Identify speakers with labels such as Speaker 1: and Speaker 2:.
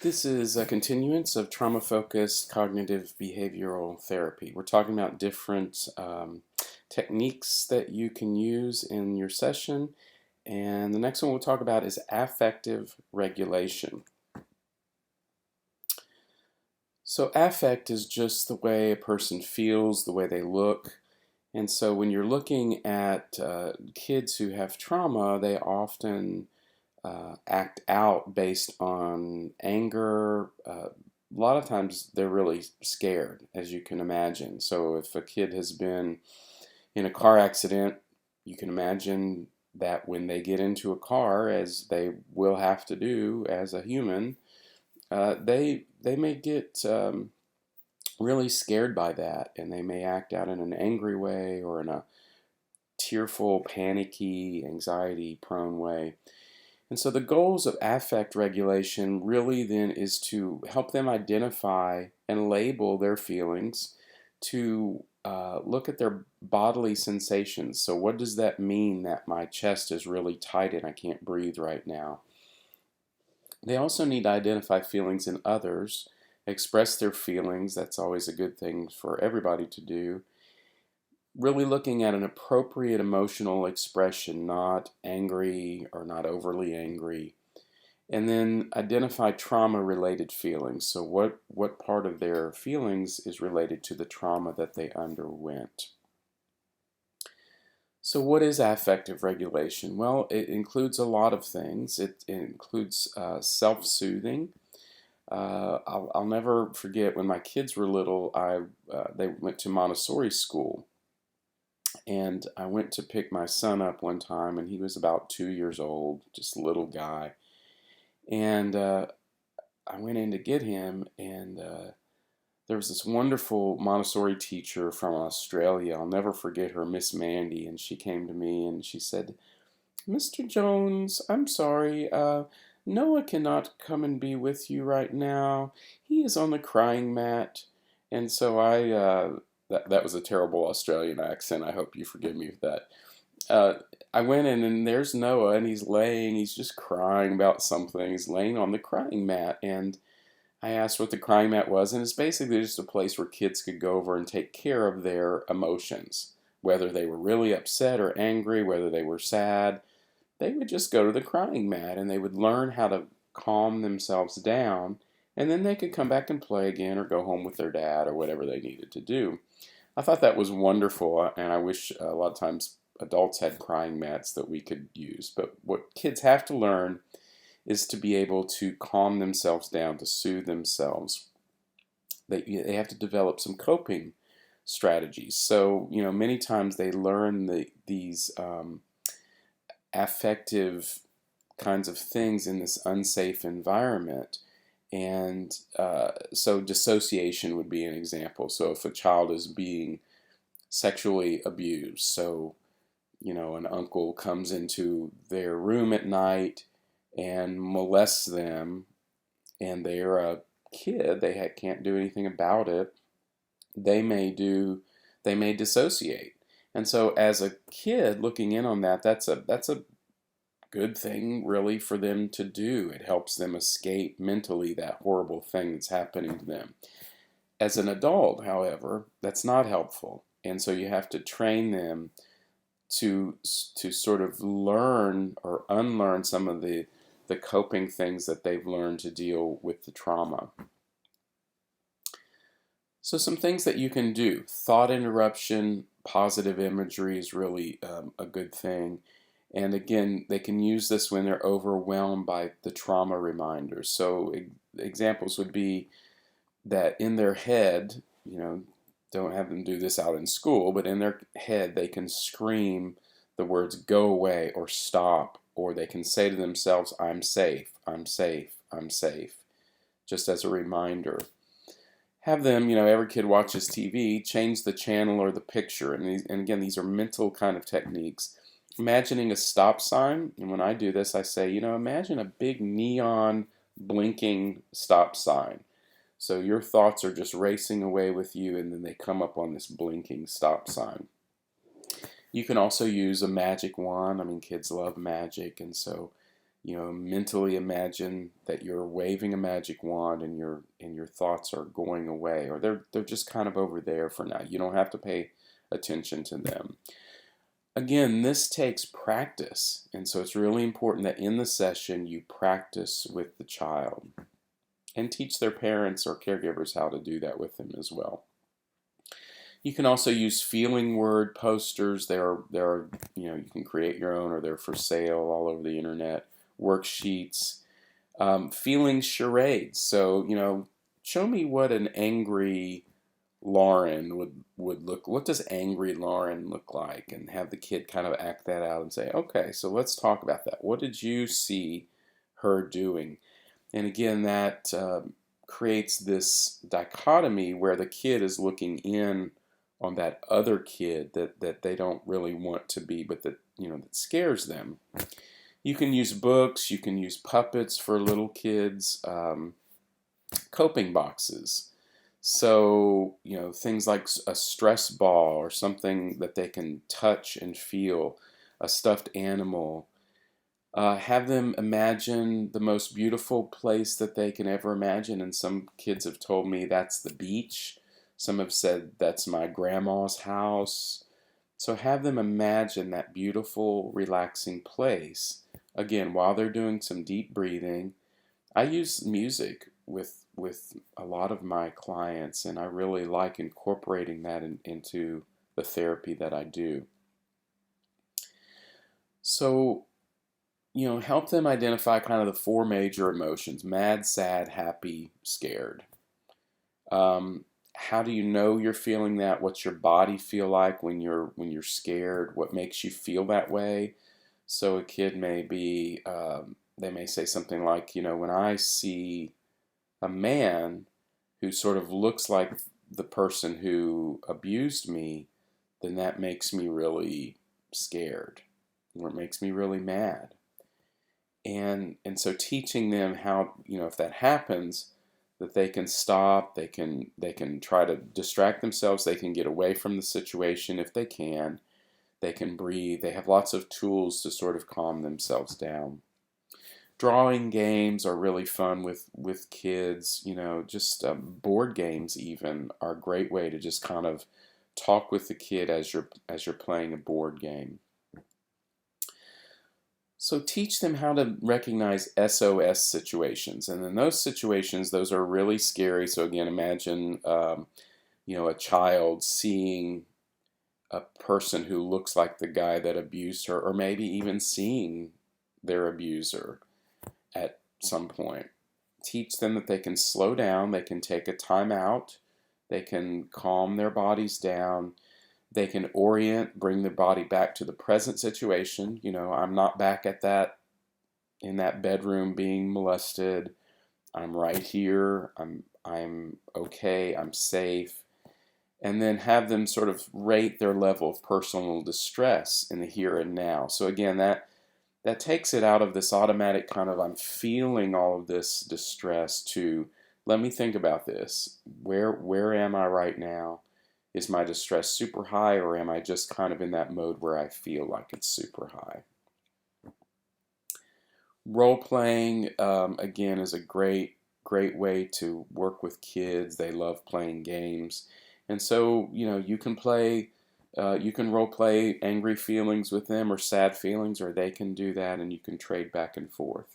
Speaker 1: This is a continuance of trauma-focused cognitive behavioral therapy. We're talking about different techniques that you can use in your session, and the next one we'll talk about is affective regulation. So affect is just the way a person feels, the way they look, and so when you're looking at kids who have trauma, they often act out based on anger. A lot of times they're really scared, as you can imagine. So if a kid has been in a car accident, you can imagine that when they get into a car, as they will have to do as a human, they may get really scared by that, and they may act out in an angry way or in a tearful, panicky, anxiety-prone way. And so the goals of affect regulation really then is to help them identify and label their feelings, to look at their bodily sensations. So what does that mean that my chest is really tight and I can't breathe right now? They also need to identify feelings in others, express their feelings. That's always a good thing for everybody to do. Really looking at an appropriate emotional expression, not angry or not overly angry. And then identify trauma-related feelings. So what part of their feelings is related to the trauma that they underwent? So what is affective regulation? Well, it includes a lot of things. It includes self-soothing. I'll never forget when my kids were little, they went to Montessori school. And I went to pick my son up one time, and he was about 2 years old, just a little guy. And I went in to get him, and there was this wonderful Montessori teacher from Australia. I'll never forget her, Miss Mandy, and she came to me and she said, "Mr. Jones, I'm sorry, Noah cannot come and be with you right now. He is on the crying mat." And so that was a terrible Australian accent. I hope you forgive me for that. I went in and there's Noah, and he's just crying about something. He's laying on the crying mat, and I asked what the crying mat was, and it's basically just a place where kids could go over and take care of their emotions. Whether they were really upset or angry, whether they were sad, they would just go to the crying mat and they would learn how to calm themselves down, and then they could come back and play again or go home with their dad or whatever they needed to do. I thought that was wonderful, and I wish a lot of times adults had crying mats that we could use. But what kids have to learn is to be able to calm themselves down, to soothe themselves. They have to develop some coping strategies. So, many times they learn these affective kinds of things in this unsafe environment. And so dissociation would be an example. So if a child is being sexually abused, so an uncle comes into their room at night and molests them, and they're a kid, they can't do anything about it, they may dissociate. And so as a kid looking in on that, that's a good thing really for them to do. It helps them escape mentally that horrible thing that's happening to them. As an adult, however, that's not helpful. And so you have to train them to sort of learn or unlearn some of the coping things that they've learned to deal with the trauma. So some things that you can do. Thought interruption, positive imagery is really a good thing. And again, they can use this when they're overwhelmed by the trauma reminders. So examples would be that in their head, don't have them do this out in school, but in their head they can scream the words "go away" or "stop," or they can say to themselves, "I'm safe, I'm safe, I'm safe," just as a reminder. Have them, every kid watches TV, change the channel or the picture. And again, these are mental kind of techniques. Imagining a stop sign, and when I do this, I say, imagine a big neon blinking stop sign. So your thoughts are just racing away with you, and then they come up on this blinking stop sign. You can also use a magic wand. I mean, kids love magic, and so Mentally imagine that you're waving a magic wand and your thoughts are going away, or they're just kind of over there for now. You don't have to pay attention to them. Again, this takes practice, and so it's really important that in the session you practice with the child and teach their parents or caregivers how to do that with them as well. You can also use feeling word posters. You can create your own, or they're for sale all over the internet. Worksheets, feeling charades. So, show me what an angry Lauren would look. What does angry Lauren look like? And have the kid kind of act that out and say, okay, so let's talk about that. What did you see her doing? And again, that creates this dichotomy where the kid is looking in on that other kid that they don't really want to be, but that scares them. You can use books, you can use puppets for little kids, coping boxes. So, things like a stress ball or something that they can touch and feel, a stuffed animal. Have them imagine the most beautiful place that they can ever imagine. And some kids have told me that's the beach. Some have said that's my grandma's house. So have them imagine that beautiful, relaxing place. Again, while they're doing some deep breathing. I use music with a lot of my clients, and I really like incorporating that into the therapy that I do. So, help them identify kind of the four major emotions: mad, sad, happy, scared. How do you know you're feeling that? What's your body feel like when you're scared? What makes you feel that way? So a kid may be, they may say something like, when I see a man who sort of looks like the person who abused me, then that makes me really scared, or it makes me really mad. And so teaching them how, if that happens, that they can stop, they can try to distract themselves, they can get away from the situation if they can breathe. They have lots of tools to sort of calm themselves down. Drawing games are really fun with kids. Just board games even are a great way to just kind of talk with the kid as you're playing a board game. So teach them how to recognize SOS situations, and in those situations, those are really scary. So again, imagine a child seeing a person who looks like the guy that abused her, or maybe even seeing their abuser at some point. Teach them that they can slow down, they can take a time out, they can calm their bodies down, they can orient, bring their body back to the present situation. I'm not back in that bedroom being molested. I'm right here. I'm okay. I'm safe. And then have them sort of rate their level of personal distress in the here and now. So again, that takes it out of this automatic kind of I'm feeling all of this distress to let me think about this. Where am I right now? Is my distress super high, or am I just kind of in that mode where I feel like it's super high? Role playing, again, is a great way to work with kids. They love playing games. And so, you can role play angry feelings with them or sad feelings, or they can do that, and you can trade back and forth.